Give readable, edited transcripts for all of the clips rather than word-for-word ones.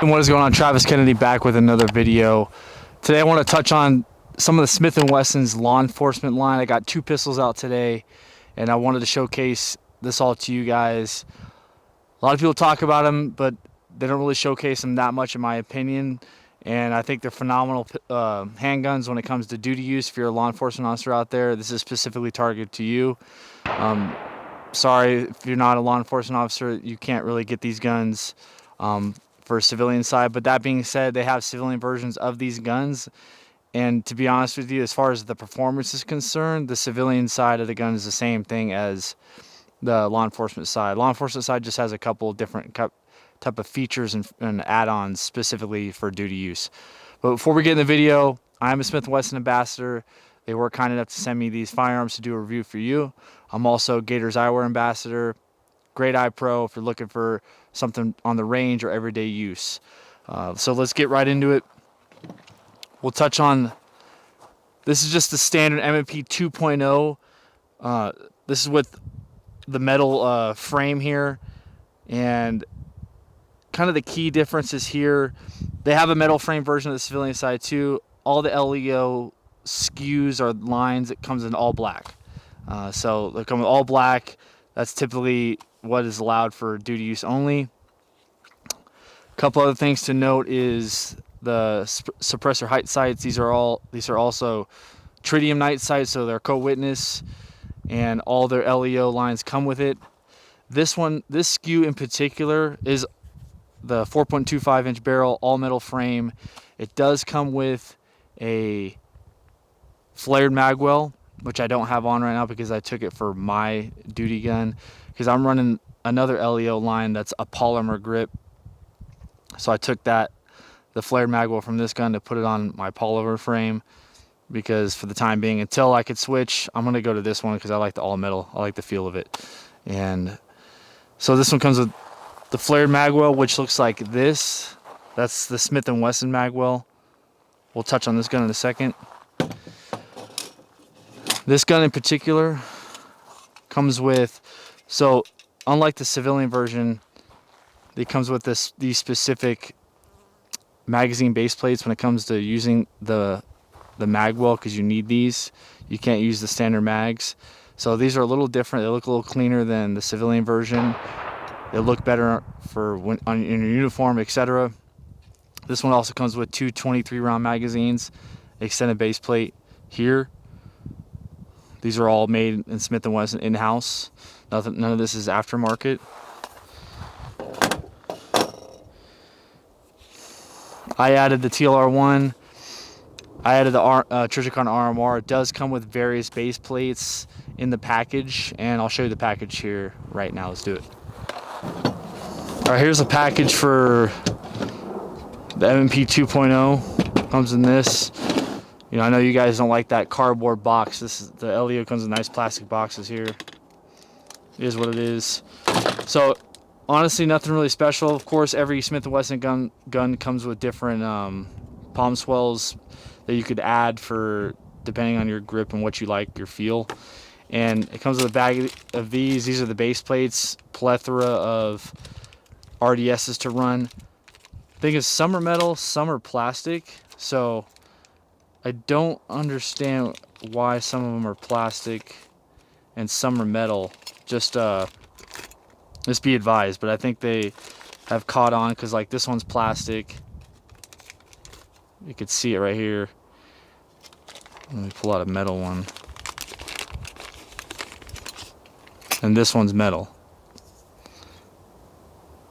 And what is going on? Travis Kennedy back with another video. Today I want to touch on some of the Smith & Wesson's law enforcement line. I got 2 pistols out today and I wanted to showcase this all to you guys. A lot of people talk about them, but they don't really showcase them that much in my opinion. And I think they're phenomenal handguns when it comes to duty use. If you're a law enforcement officer out there, this is specifically targeted to you. Sorry if you're not a law enforcement officer, you can't really get these guns for a civilian side. But that being said, they have civilian versions of these guns. And to be honest with you, as far as the performance is concerned, the civilian side of the gun is the same thing as the law enforcement side. Law enforcement side just has a couple of different type of features and add-ons specifically for duty use. But before we get in the video, I'm a Smith & Wesson ambassador. They were kind enough to send me these firearms to do a review for you. I'm also Gatorz Eyewear ambassador, Great Eye Pro if you're looking for something on the range or everyday use. So let's get right into it. We'll touch on, this is just the standard M&P 2.0. This is with the metal frame here, and kind of the key differences here. They have a metal frame version of the civilian side too. All the LEO SKUs or lines, it comes in all black. So they come with all black. That's typically what is allowed for duty use only. A couple other things to note is the suppressor height sights. These are also tritium night sights, so they're co-witness, and all their LEO lines come with it. This SKU in particular is the 4.25 inch barrel, all metal frame. It does come with a flared magwell, which I don't have on right now because I took it for my duty gun, because I'm running another LEO line that's a polymer grip. So I took the flared magwell from this gun to put it on my polymer frame, because for the time being, until I could switch, I'm going to go to this one because I like the all metal. I like the feel of it. And so this one comes with the flared magwell, which looks like this. That's the Smith & Wesson magwell. We'll touch on this gun in a second. This gun in particular comes with, so unlike the civilian version, it comes with these specific magazine base plates when it comes to using the magwell, because you need these. You can't use the standard mags. So these are a little different. They look a little cleaner than the civilian version. They look better for in your uniform, etc. This one also comes with 2 23-round magazines, extended base plate here. These are all made in Smith & Wesson in-house. None of this is aftermarket. I added the TLR1. I added the Trijicon RMR. It does come with various base plates in the package, and I'll show you the package here right now. Let's do it. All right, here's the package for the M&P 2.0. Comes in this. You know, I know you guys don't like that cardboard box. The LEO comes in nice plastic boxes here. It is what it is. So honestly, nothing really special. Of course, every Smith & Wesson gun comes with different palm swells that you could add for depending on your grip and what you like, your feel. And it comes with a bag of these. These are the base plates, plethora of RDSs to run. I think it's some are metal, some are plastic. So I don't understand why some of them are plastic and some are metal. Just be advised, but I think they have caught on, because like this one's plastic. You could see it right here. Let me pull out a metal one. And this one's metal.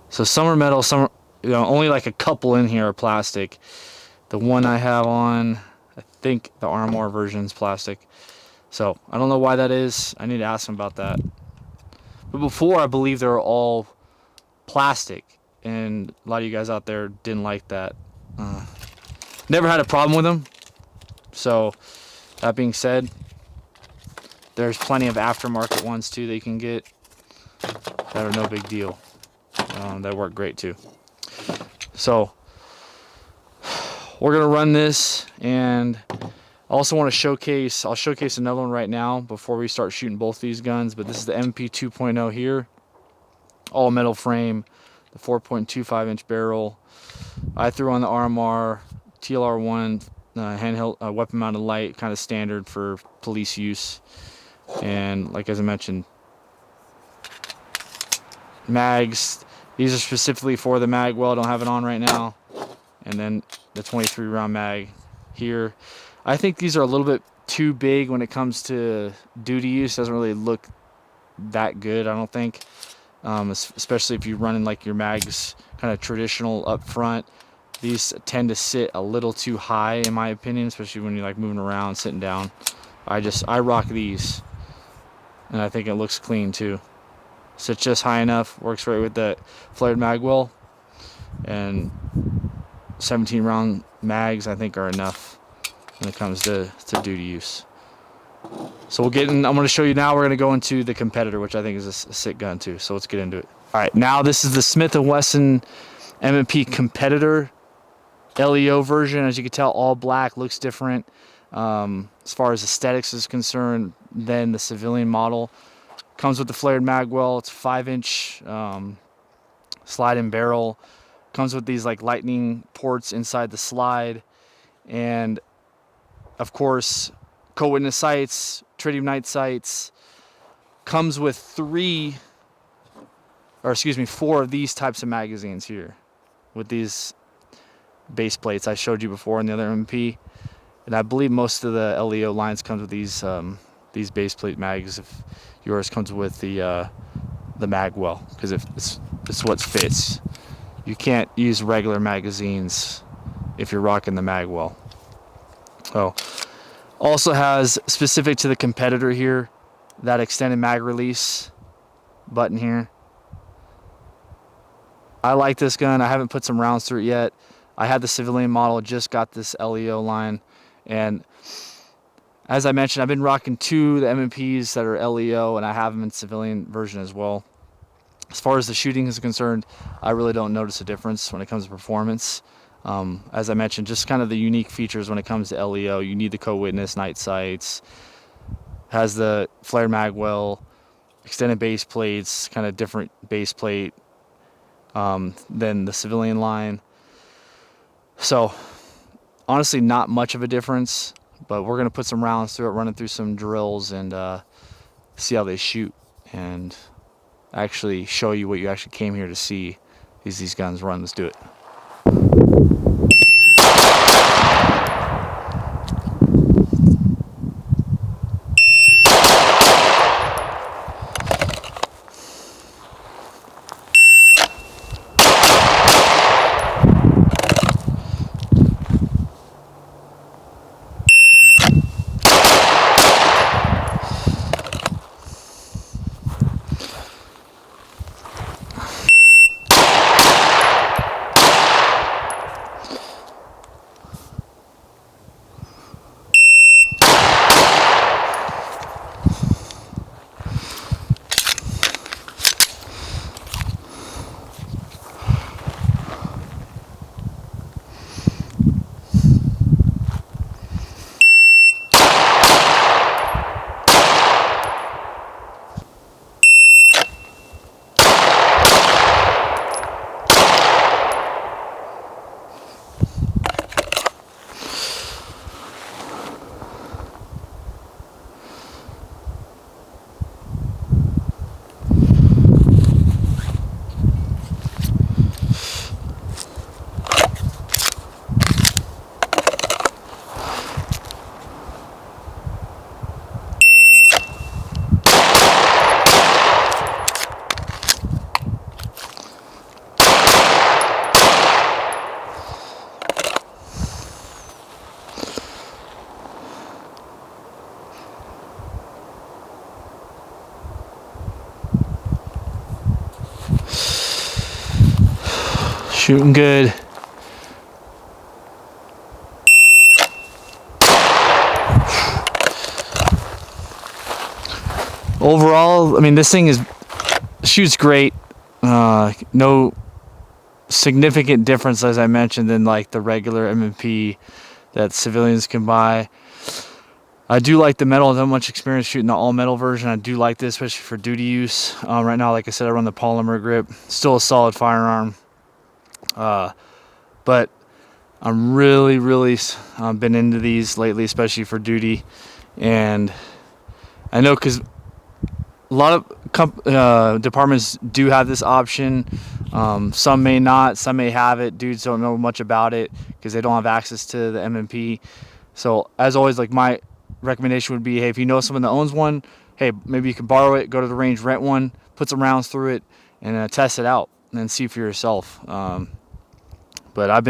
So some are metal, some are, only like a couple in here are plastic. The one I have on, I think the RMR version's plastic. So I don't know why that is. I need to ask them about that. But before, I believe they were all plastic, and a lot of you guys out there didn't like that. Never had a problem with them. So that being said, there's plenty of aftermarket ones too that you can get that are no big deal. That work great too. So we're gonna run this, and I also want to showcase, I'll showcase another one right now before we start shooting both these guns, but this is the M&P 2.0 here. All metal frame, the 4.25 inch barrel. I threw on the RMR TLR1 handheld weapon mounted light, kind of standard for police use. And like as I mentioned, mags, these are specifically for the mag well. I don't have it on right now. And then the 23 round mag here. I think these are a little bit too big when it comes to duty use. Doesn't really look that good, I don't think. Especially if you're running like your mags kind of traditional up front. These tend to sit a little too high in my opinion, especially when you're like moving around, sitting down. I rock these, and I think it looks clean too. Sits just high enough, works right with the flared mag well, and 17 round mags I think are enough when it comes to duty use. So we'll get in. I'm going to show you now. We're going to go into the Competitor, which I think is a sick gun too. So let's get into it. All right, now this is the Smith & Wesson M&P Competitor LEO version. As you can tell, all black, looks different as far as aesthetics is concerned than the civilian model. Comes with the flared mag well. It's a 5-inch slide-in barrel. Comes with these like lightning ports inside the slide, and of course co-witness sights, tritium night sights. Comes with 4 of these types of magazines here with these base plates I showed you before in the other M&P, and I believe most of the LEO lines comes with these base plate mags. If yours comes with the mag well, because if it's what fits. You can't use regular magazines if you're rocking the mag well. Oh, also has, specific to the Competitor here, that extended mag release button here. I like this gun. I haven't put some rounds through it yet. I had the civilian model, just got this LEO line, and as I mentioned, I've been rocking 2 the M&Ps that are LEO, and I have them in civilian version as well. As far as the shooting is concerned, I really don't notice a difference when it comes to performance. As I mentioned, just kind of the unique features when it comes to LEO. You need the co-witness night sights, has the flare mag well, extended base plates, kind of different base plate than the civilian line. So honestly, not much of a difference, but we're going to put some rounds through it, running through some drills, and see how they shoot, and actually show you what you actually came here to see, is these guns run. Let's do it. Shooting good. Overall, I mean, this thing shoots great. No significant difference, as I mentioned, than like the regular M&P that civilians can buy. I do like the metal. I don't have much experience shooting the all metal version. I do like this, especially for duty use. Right now, like I said, I run the polymer grip. Still a solid firearm. But I'm really been into these lately, especially for duty. And I know because a lot of departments do have this option. Some may not. Some may have it. Dudes don't know much about it because they don't have access to the M&P. So as always, like my recommendation would be, hey, if you know someone that owns one, hey, maybe you can borrow it, go to the range, rent one, put some rounds through it, and test it out and then see for yourself. But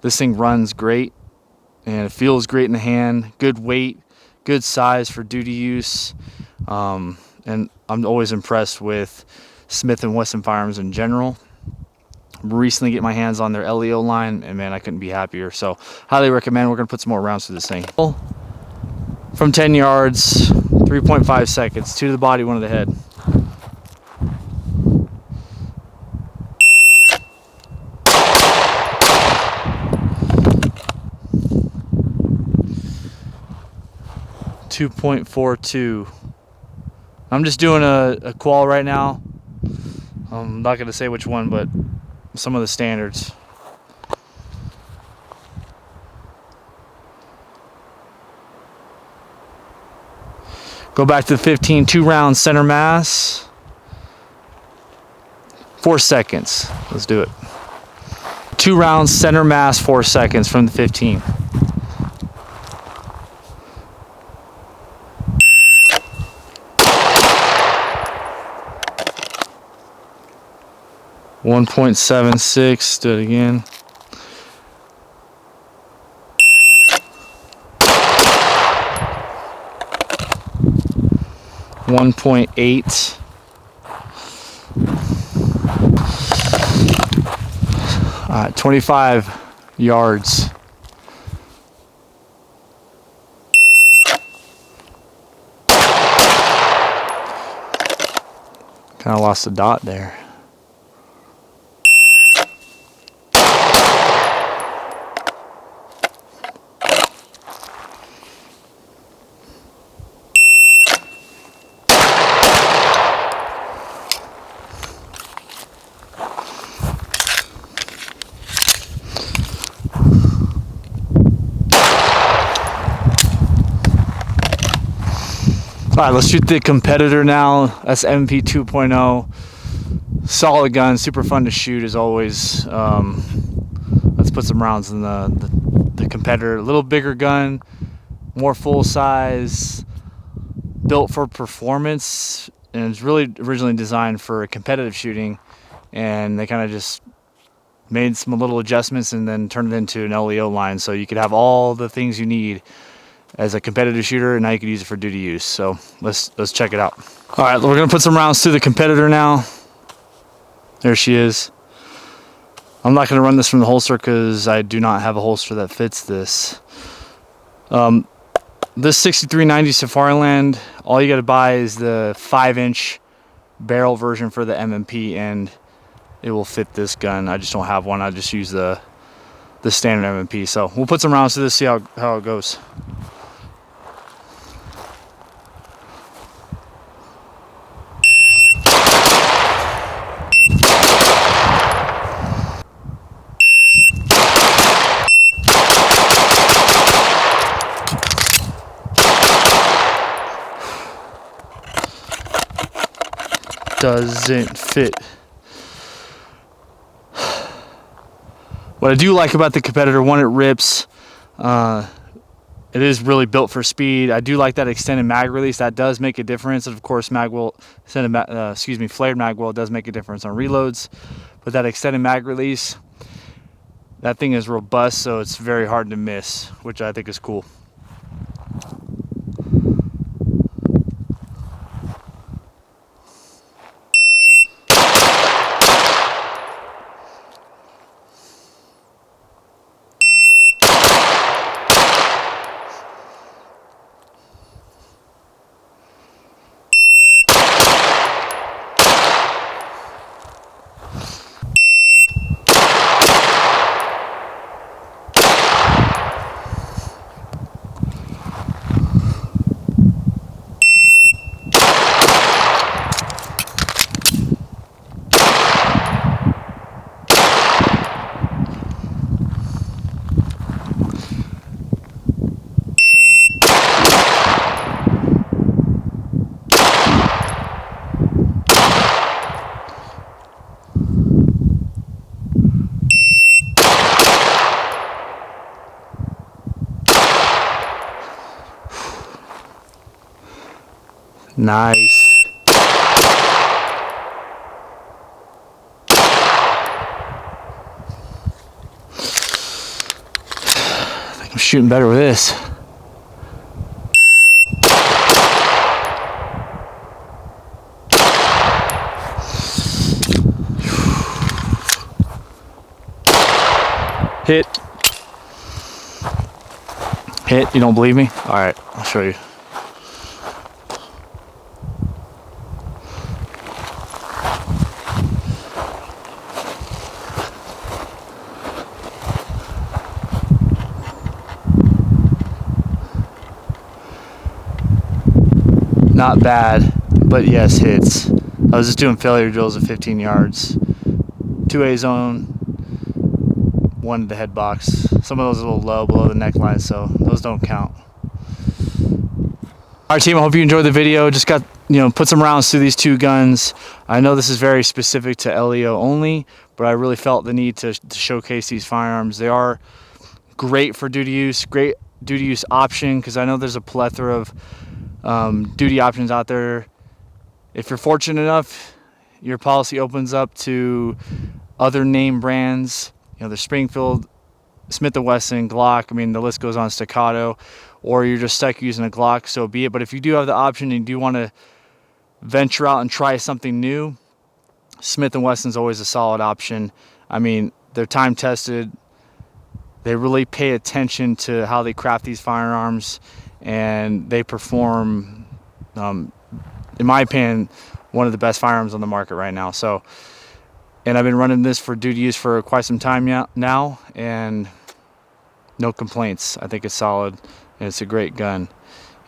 this thing runs great and it feels great in the hand. Good weight, good size for duty use. And I'm always impressed with Smith & Wesson firearms in general. Recently get my hands on their LEO line, and man, I couldn't be happier. So highly recommend. We're gonna put some more rounds through this thing. From 10 yards, 3.5 seconds, 2 to the body, 1 to the head. .42. I'm just doing a qual right now. I'm not gonna say which one, but some of the standards. Go back to the 15, 2 rounds center mass. 4 seconds. Let's do it. 2 rounds center mass, 4 seconds from the 15. .76. Do it again. 1.8. All right, 25 yards. Kind of lost the dot there. All right, let's shoot the Competitor now. That's M&P 2.0. Solid gun, super fun to shoot as always. Let's put some rounds in the Competitor. A little bigger gun, more full size, built for performance, and it's really originally designed for competitive shooting. And they kind of just made some little adjustments and then turned it into an LEO line, so you could have all the things you need as a competitive shooter, and now you can use it for duty use. So let's check it out. All right, we're gonna put some rounds through the Competitor now. There she is. I'm not gonna run this from the holster because I do not have a holster that fits this. This 6390 Safariland, all you gotta buy is the 5-inch barrel version for the M&P, and it will fit this gun. I just don't have one. I just use the standard M&P. So we'll put some rounds to this, see how it goes. Doesn't fit. What I do like about the Competitor, one, it rips. It is really built for speed. I do like that extended mag release. That does make a difference. Of course, flared mag well does make a difference on reloads. But that extended mag release, that thing is robust, so it's very hard to miss, which I think is cool. Nice. I think I'm shooting better with this. Hit. Hit. You don't believe me? All right, I'll show you. Not bad, but yes, hits. I was just doing failure drills at 15 yards. 2A zone, one to the head box. Some of those are a little low below the neckline, so those don't count. All right, team, I hope you enjoyed the video. Just got, put some rounds through these two guns. I know this is very specific to LEO only, but I really felt the need to showcase these firearms. They are great for duty use, great duty use option, because I know there's a plethora of duty options out there. If you're fortunate enough, your policy opens up to other name brands, the Springfield, Smith & Wesson, Glock, I mean, the list goes on, Staccato, or you're just stuck using a Glock, so be it. But if you do have the option and you do want to venture out and try something new, Smith & Wesson's always a solid option. I mean, they're time tested. They really pay attention to how they craft these firearms, and they perform, in my opinion, one of the best firearms on the market right now. So, and I've been running this for duty use for quite some time now, and no complaints. I think it's solid, and it's a great gun.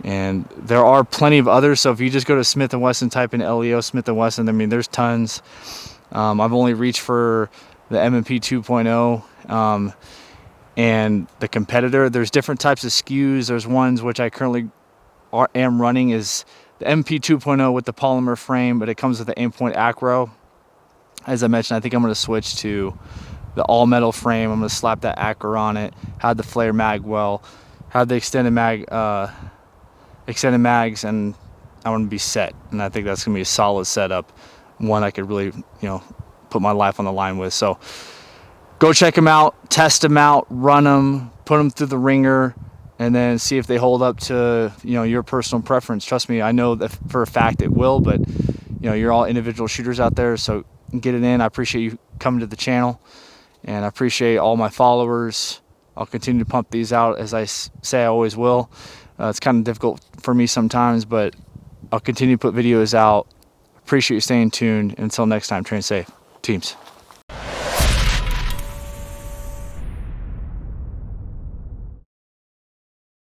And there are plenty of others, so if you just go to Smith & Wesson, type in LEO Smith & Wesson, I mean, there's tons. I've only reached for the M&P 2.0 and the Competitor. There's different types of SKUs. There's ones which I currently am running is the M&P 2.0 with the polymer frame, but it comes with the Aimpoint Acro. As I mentioned, I think I'm going to switch to the all-metal frame. I'm going to slap that Acro on it, have the flare mag well, have the extended mags, and I want to be set. And I think that's going to be a solid setup, one I could really, put my life on the line with. So go check them out, test them out, run them, put them through the ringer, and then see if they hold up to, your personal preference. Trust me, I know that for a fact it will, but, you're all individual shooters out there, so get it in. I appreciate you coming to the channel, and I appreciate all my followers. I'll continue to pump these out, as I say I always will. It's kind of difficult for me sometimes, but I'll continue to put videos out. Appreciate you staying tuned. Until next time, train safe, teams.